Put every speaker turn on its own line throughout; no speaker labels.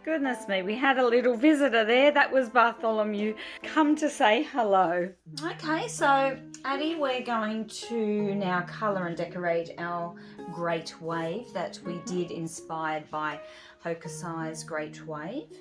Goodness me, we had a little visitor there. That was Bartholomew come to say hello. Okay, so Addie, we're going to now colour and decorate our Great Wave that we did inspired by Hokusai's Great Wave.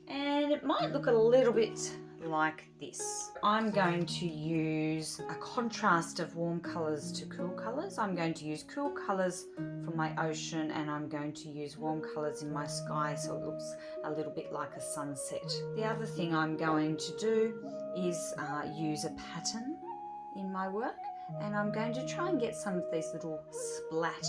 And it might look a little bit like this. I'm going to use a contrast of warm colours to cool colours. I'm going to use cool colours for my ocean, and I'm going to use warm colours in my sky so it looks a little bit like a sunset. The other thing I'm going to do is use a pattern in my work, and I'm going to try and get some of these little splat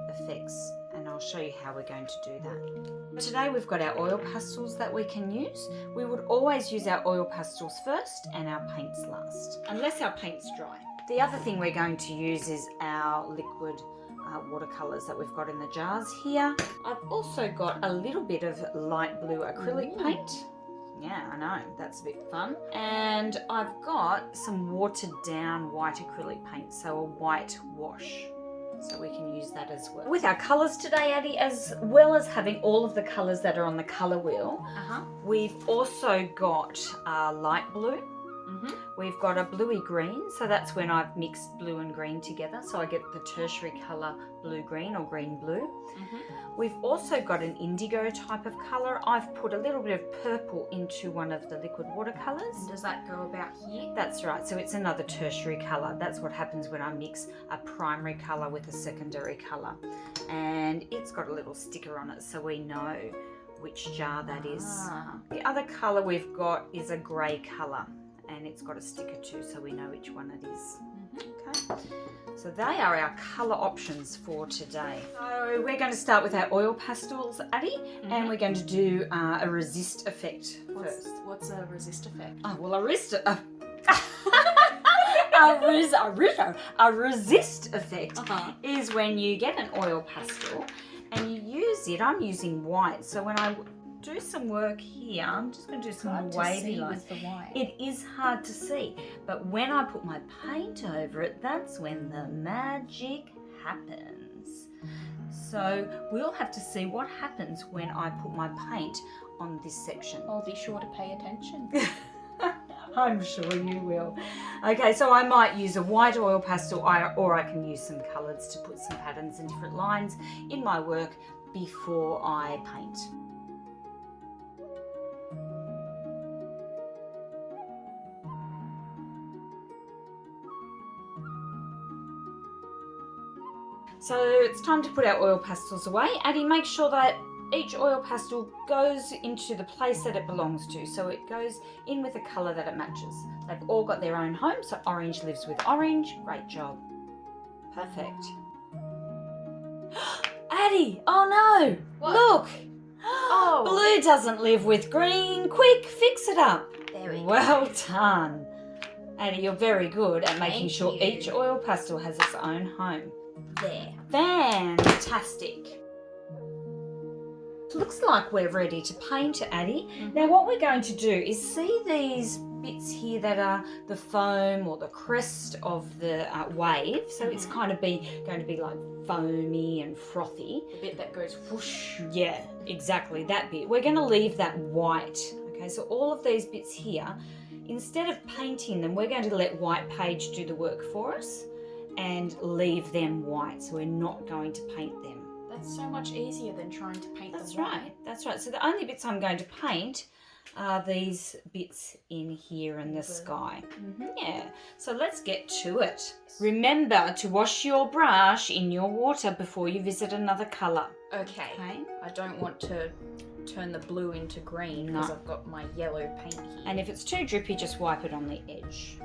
effects, and I'll show you how we're going to do that. Today we've got our oil pastels that we can use. We would always use our oil pastels first and our paints last, unless our paint's dry. The other thing we're going to use is our liquid watercolors that we've got in the jars here. I've also got a little bit of light blue acrylic paint. Yeah, I know, that's a bit fun. And I've got some watered down white acrylic paint, so a white wash. So we can use that as well. With our colours today, Addie, as well as having all of the colours that are on the colour wheel, we've also got light blue. We've got a bluey green, so that's when I've mixed blue and green together, so I get the tertiary colour blue-green or green-blue. We've also got an indigo type of colour. I've put a little bit of purple into one of the liquid watercolours.
And does that go about here?
That's right, so it's another tertiary colour. That's what happens when I mix a primary colour with a secondary colour. And it's got a little sticker on it so we know which jar that is. The other colour we've got is a grey colour, and it's got a sticker too so we know which one it is. Okay, so they are our colour options for today. So we're going to start with our oil pastels, Addie, and we're going to do a resist effect first.
What's a resist effect?
Oh, well, a resist effect is when you get an oil pastel and you use it. I'm using white, so when I do some work here, I'm just going to do some wavy lines. It is hard to see, but when I put my paint over it, that's when the magic happens. So we'll have to see what happens when I put my paint on this section.
I'll be sure to pay attention.
I'm sure you will. Okay, so I might use a white oil pastel, or I can use some colours to put some patterns and different lines in my work before I paint. So it's time to put our oil pastels away. Addie, make sure that each oil pastel goes into the place that it belongs to. So it goes in with the colour that it matches. They've all got their own home, so orange lives with orange. Great job. Perfect. Addie, oh no!
What?
Look!
Oh!
Blue doesn't live with green. Quick, fix it up.
There we go.
Well done. Addie, you're very good at making sure
you.
each oil pastel has its own home.
There.
Fantastic. Looks like we're ready to paint, Addie. Now what we're going to do is see these bits here that are the foam or the crest of the wave. So it's kind of going to be like foamy and frothy.
The bit that goes whoosh.
Yeah, exactly, that bit. We're going to leave that white. Okay, so all of these bits here, instead of painting them, we're going to let white page do the work for us and leave them white, so we're not going to paint them.
That's so much easier than trying to paint
That's
them
right, that's right. So the only bits I'm going to paint are these bits in here in the sky. Yeah, so let's get to it. Remember to wash your brush in your water before you visit another colour.
Okay. I don't want to turn the blue into green because I've got my yellow paint here.
And if it's too drippy, just wipe it on the edge.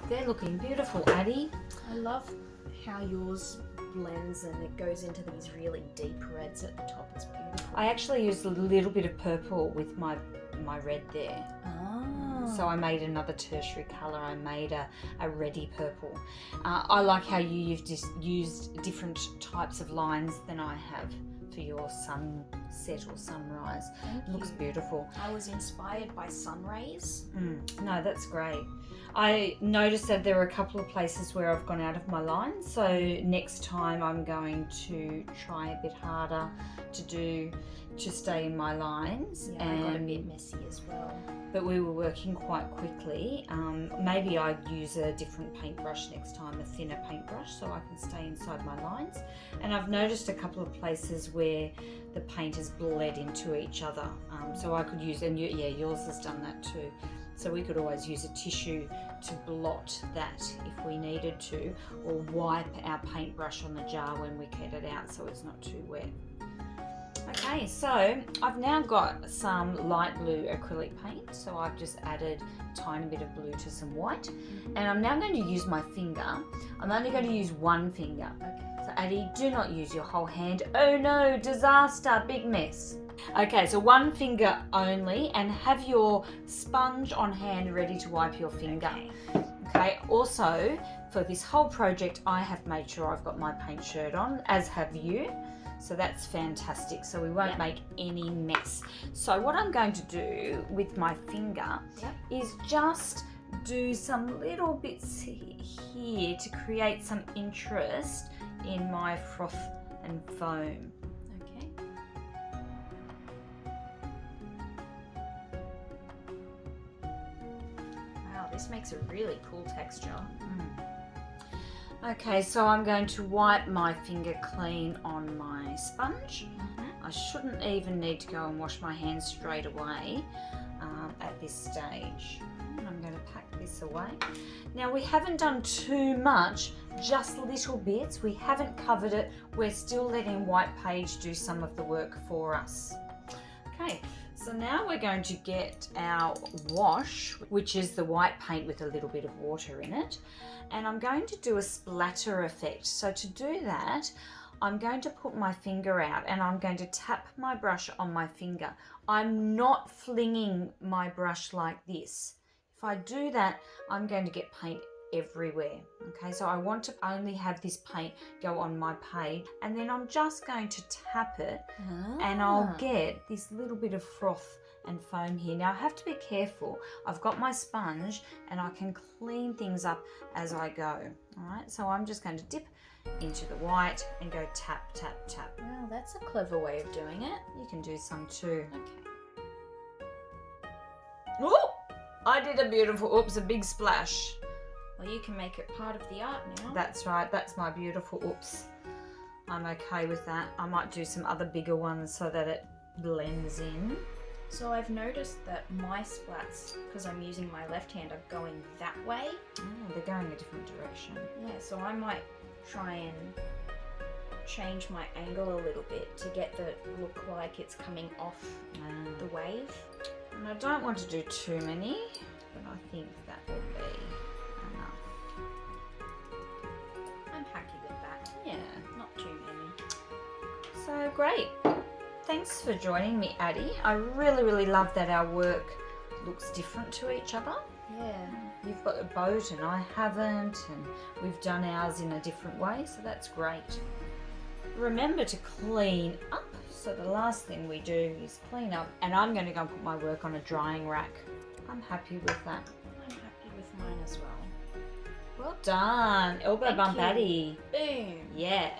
they're looking beautiful, Addie.
I love how yours blends and it goes into these really deep reds at the top. It's beautiful.
I actually used a little bit of purple with my red there.
Oh.
So I made another tertiary colour. I made a reddy purple. I like how you've just used different types of lines than I have for your sunset or sunrise.
Thank
It looks
you.
beautiful.
I was inspired by sun rays.
No, that's great. I noticed that there were a couple of places where I've gone out of my line, so next time I'm going to try a bit harder to stay in my lines.
Yeah, I got a bit messy as well.
But we were working quite quickly. Maybe I'd use a different paintbrush next time, a thinner paintbrush, so I can stay inside my lines. And I've noticed a couple of places where the paint has bled into each other. So I could use, and yours has done that too. So we could always use a tissue to blot that if we needed to, or wipe our paintbrush on the jar when we get it out so it's not too wet. Okay, so I've now got some light blue acrylic paint, so I've just added a tiny bit of blue to some white, and I'm now going to use my finger. I'm only going to use one finger.
Okay.
So Addie, do not use your whole hand. Oh no, disaster, big mess. Okay, so one finger only, and have your sponge on hand ready to wipe your finger. Okay, also for this whole project I have made sure I've got my paint shirt on, as have you. So that's fantastic, so we won't make any mess. So what I'm going to do with my finger is just do some little bits here to create some interest in my froth and foam.
Okay. Wow, this makes a really cool texture.
Okay, so I'm going to wipe my finger clean on my sponge. I shouldn't even need to go and wash my hands straight away at this stage. I'm going to pack this away. Now we haven't done too much, just little bits. We haven't covered it. We're still letting White Page do some of the work for us. Okay, so now we're going to get our wash, which is the white paint with a little bit of water in it. And I'm going to do a splatter effect. So to do that, I'm going to put my finger out and I'm going to tap my brush on my finger. I'm not flinging my brush like this. If I do that, I'm going to get paint everywhere. Okay, so I want to only have this paint go on my page, and then I'm just going to tap it and I'll get this little bit of froth and foam here. Now I have to be careful. I've got my sponge and I can clean things up as I go. All right, so I'm just going to dip into the white and go tap, tap, tap.
Wow, that's a clever way of doing it.
You can do some too.
Okay.
Oh, I did a beautiful, oops, a big splash.
Well, you can make it part of the art now.
That's right, that's my beautiful oops. I'm okay with that. I might do some other bigger ones so that it blends in.
So I've noticed that my splats, because I'm using my left hand, are going that way.
Oh, they're going a different direction.
Yeah, so I might try and change my angle a little bit to get the look like it's coming off the wave.
And I don't want to do too many, but I think that will be enough.
I'm happy with that.
Yeah.
Not too many.
So great. Thanks for joining me, Addie. I really, really love that our work looks different to each other.
Yeah.
You've got a boat and I haven't, and we've done ours in a different way, so that's great. Remember to clean up. So the last thing we do is clean up, and I'm going to go and put my work on a drying rack. I'm happy with that.
I'm happy with mine as well.
Well done. Elbow
Thank
bump,
you.
Addie.
Boom.
Yeah.